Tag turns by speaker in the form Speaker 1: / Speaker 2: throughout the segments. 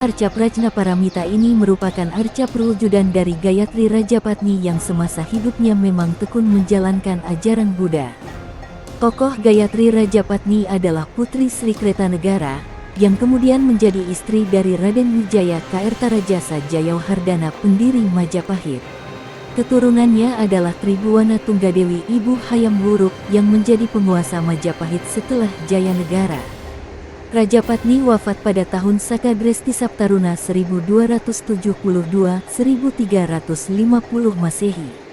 Speaker 1: Arca Prajnaparamita ini merupakan arca perwujudan dari Gayatri Rajapatni yang semasa hidupnya memang tekun menjalankan ajaran Buddha. Tokoh Gayatri Rajapatni adalah putri Sri Kretanegara, yang kemudian menjadi istri dari Raden Wijaya Kaertarajasa Jayawardhana pendiri Majapahit. Keturunannya adalah Tribhuwana Tunggadewi Ibu Hayam Wuruk yang menjadi penguasa Majapahit setelah Jayanegara. Rajapatni wafat pada tahun Saka Dresti Saptaruna 1272-1350 Masehi.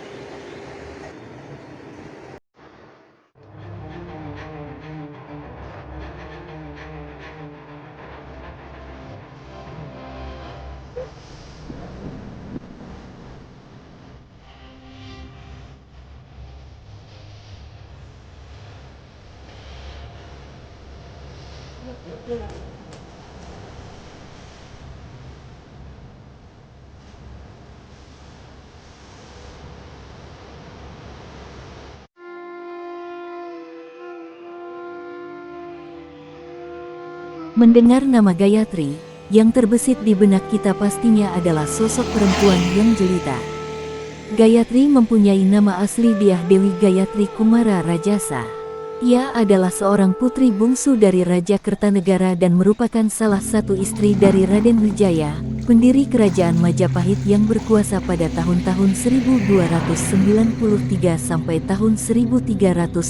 Speaker 1: Mendengar nama Gayatri, yang terbesit di benak kita pastinya adalah sosok perempuan yang jelita. Gayatri mempunyai nama asli Dyah Dewi Gayatri Kumara Rajasa. Ia adalah seorang putri bungsu dari Raja Kertanegara dan merupakan salah satu istri dari Raden Wijaya, pendiri kerajaan Majapahit yang berkuasa pada tahun-tahun 1293 sampai tahun 1309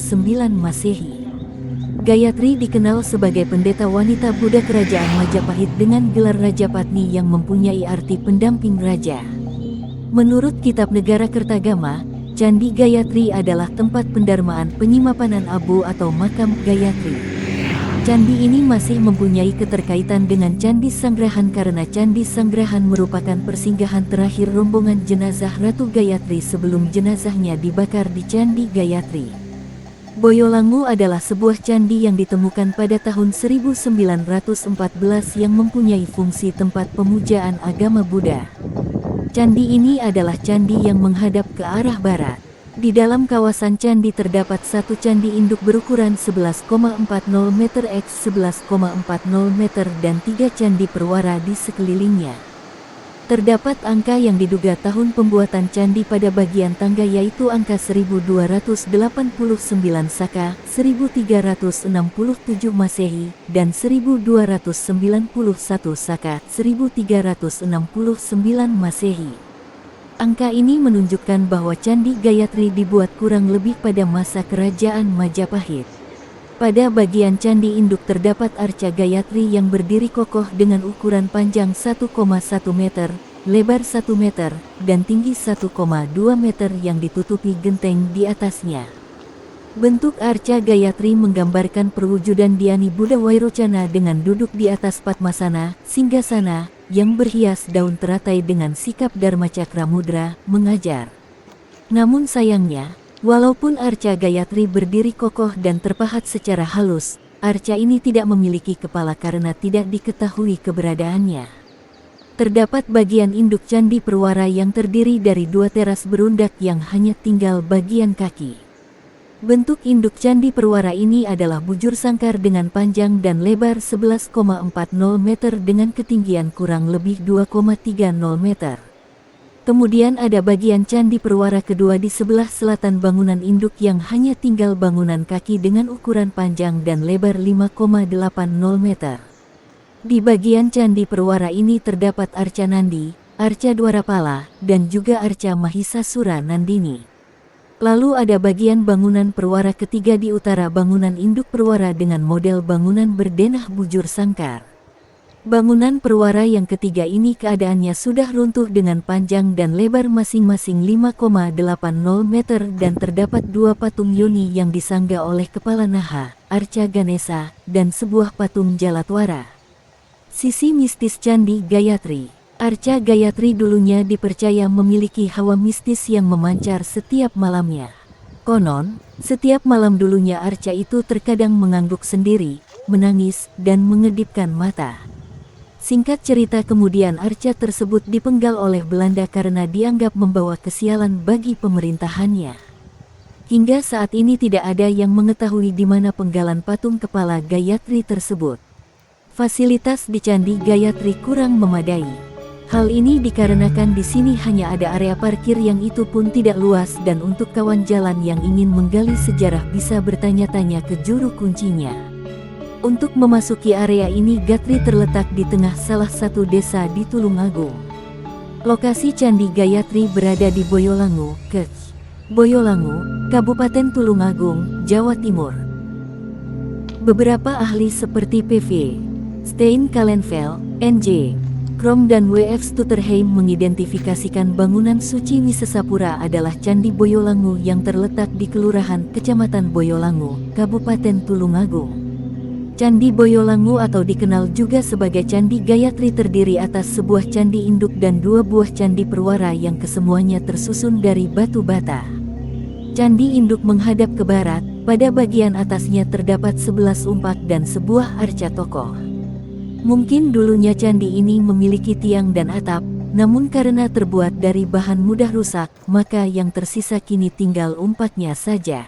Speaker 1: Masehi. Gayatri dikenal sebagai pendeta wanita Buddha kerajaan Majapahit dengan gelar Rajapatni yang mempunyai arti pendamping raja. Menurut kitab Negara Kertagama, Candi Gayatri adalah tempat pendarmaan penyimpanan abu atau makam Gayatri. Candi ini masih mempunyai keterkaitan dengan Candi Sanggrahan karena Candi Sanggrahan merupakan persinggahan terakhir rombongan jenazah Ratu Gayatri sebelum jenazahnya dibakar di Candi Gayatri. Boyolangu adalah sebuah candi yang ditemukan pada tahun 1914 yang mempunyai fungsi tempat pemujaan agama Buddha. Candi ini adalah candi yang menghadap ke arah barat. Di dalam kawasan candi terdapat satu candi induk berukuran 11,40 meter x 11,40 meter dan 3 candi perwara di sekelilingnya. Terdapat angka yang diduga tahun pembuatan candi pada bagian tangga yaitu angka 1289 Saka, 1367 Masehi, dan 1291 Saka, 1369 Masehi. Angka ini menunjukkan bahwa Candi Gayatri dibuat kurang lebih pada masa kerajaan Majapahit. Pada bagian candi induk terdapat arca Gayatri yang berdiri kokoh dengan ukuran panjang 1,1 meter, lebar 1 meter, dan tinggi 1,2 meter yang ditutupi genteng di atasnya. Bentuk arca Gayatri menggambarkan perwujudan Dhyani Buddha Vairocana dengan duduk di atas Padmasana, Singgasana, yang berhias daun teratai dengan sikap Dharma Cakra Mudra, mengajar. Namun sayangnya, walaupun arca Gayatri berdiri kokoh dan terpahat secara halus, arca ini tidak memiliki kepala karena tidak diketahui keberadaannya. Terdapat bagian induk candi perwara yang terdiri dari 2 teras berundak yang hanya tinggal bagian kaki. Bentuk induk candi perwara ini adalah bujur sangkar dengan panjang dan lebar 11,40 meter dengan ketinggian kurang lebih 2,30 meter. Kemudian ada bagian candi perwara kedua di sebelah selatan bangunan induk yang hanya tinggal bangunan kaki dengan ukuran panjang dan lebar 5,80 meter. Di bagian candi perwara ini terdapat arca Nandi, arca Dwarapala, dan juga arca Mahisasura Nandini. Lalu ada bagian bangunan perwara ketiga di utara bangunan induk perwara dengan model bangunan berdenah bujur sangkar. Bangunan perwara yang ketiga ini keadaannya sudah runtuh dengan panjang dan lebar masing-masing 5,80 meter dan terdapat 2 patung yoni yang disangga oleh kepala naha, arca Ganesha, dan sebuah patung Jalatwara. Sisi mistis Candi Gayatri. Arca Gayatri dulunya dipercaya memiliki hawa mistis yang memancar setiap malamnya. Konon, setiap malam dulunya arca itu terkadang mengangguk sendiri, menangis, dan mengedipkan mata. Singkat cerita kemudian arca tersebut dipenggal oleh Belanda karena dianggap membawa kesialan bagi pemerintahannya. Hingga saat ini tidak ada yang mengetahui di mana penggalan patung kepala Gayatri tersebut. Fasilitas di Candi Gayatri kurang memadai. Hal ini dikarenakan di sini hanya ada area parkir yang itu pun tidak luas, dan untuk kawan jalan yang ingin menggali sejarah bisa bertanya-tanya ke juru kuncinya. Untuk memasuki area ini, Gayatri terletak di tengah salah satu desa di Tulungagung. Lokasi Candi Gayatri berada di Boyolangu, Kec. Boyolangu, Kabupaten Tulungagung, Jawa Timur. Beberapa ahli seperti PV Stein Kalenvel, NJ Krom dan W.F. Stutterheim mengidentifikasikan bangunan suci Wisesapura adalah Candi Boyolangu yang terletak di Kelurahan Kecamatan Boyolangu, Kabupaten Tulungagung. Candi Boyolangu atau dikenal juga sebagai Candi Gayatri terdiri atas sebuah candi induk dan dua buah candi perwara yang kesemuanya tersusun dari batu bata. Candi induk menghadap ke barat, pada bagian atasnya terdapat 11 umpak dan sebuah arca tokoh. Mungkin dulunya candi ini memiliki tiang dan atap, namun karena terbuat dari bahan mudah rusak, maka yang tersisa kini tinggal umpaknya saja.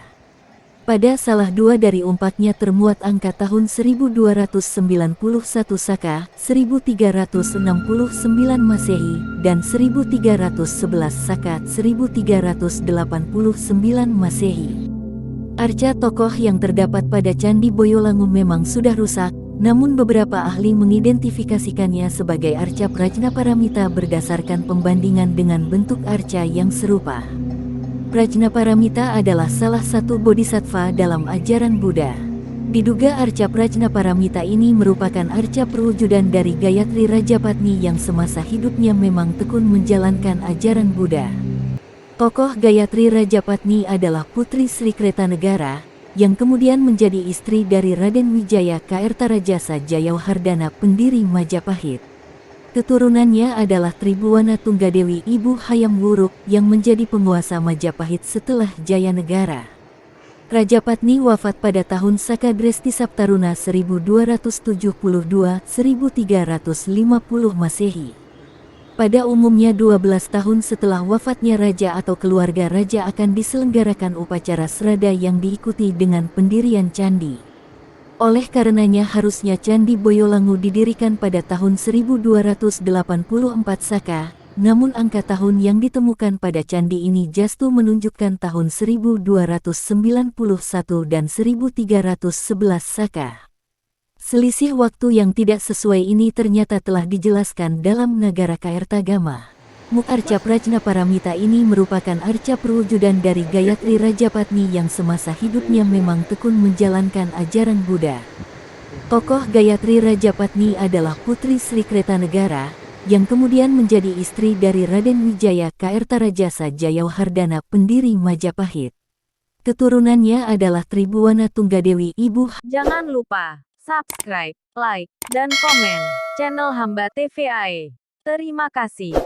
Speaker 1: Pada salah dua dari umpaknya termuat angka tahun 1291 Saka, 1369 Masehi, dan 1311 Saka, 1389 Masehi. Arca tokoh yang terdapat pada Candi Boyolangu memang sudah rusak, namun beberapa ahli mengidentifikasikannya sebagai arca Prajnaparamita berdasarkan pembandingan dengan bentuk arca yang serupa. Prajnaparamita adalah salah satu bodhisattva dalam ajaran Buddha. Diduga arca Prajnaparamita ini merupakan arca perwujudan dari Gayatri Rajapatni yang semasa hidupnya memang tekun menjalankan ajaran Buddha. Tokoh Gayatri Rajapatni adalah putri Sri Kretanegara, yang kemudian menjadi istri dari Raden Wijaya Kaertarajasa Jayawardhana pendiri Majapahit. Keturunannya adalah Tribhuwana Tunggadewi Ibu Hayam Wuruk yang menjadi penguasa Majapahit setelah Jayanegara. Rajapatni wafat pada tahun Saka Dresti Saptaruna 1272-1350 Masehi. Pada umumnya 12 tahun setelah wafatnya raja atau keluarga raja akan diselenggarakan upacara srada yang diikuti dengan pendirian candi. Oleh karenanya harusnya Candi Boyolangu didirikan pada tahun 1284 Saka, namun angka tahun yang ditemukan pada candi ini justru menunjukkan tahun 1291 dan 1311 Saka. Selisih waktu yang tidak sesuai ini ternyata telah dijelaskan dalam Nagara Kaertagama. Arca Prajnaparamita ini merupakan arca perwujudan dari Gayatri Rajapatni yang semasa hidupnya memang tekun menjalankan ajaran Buddha. Tokoh Gayatri Rajapatni adalah putri Sri Kretanegara, yang kemudian menjadi istri dari Raden Wijaya Kaertarajasa Jayawardhana pendiri Majapahit. Keturunannya adalah Tribhuwana Tunggadewi Ibu.
Speaker 2: Jangan lupa subscribe, like, dan komen channel Hamba TVAE. Terima kasih.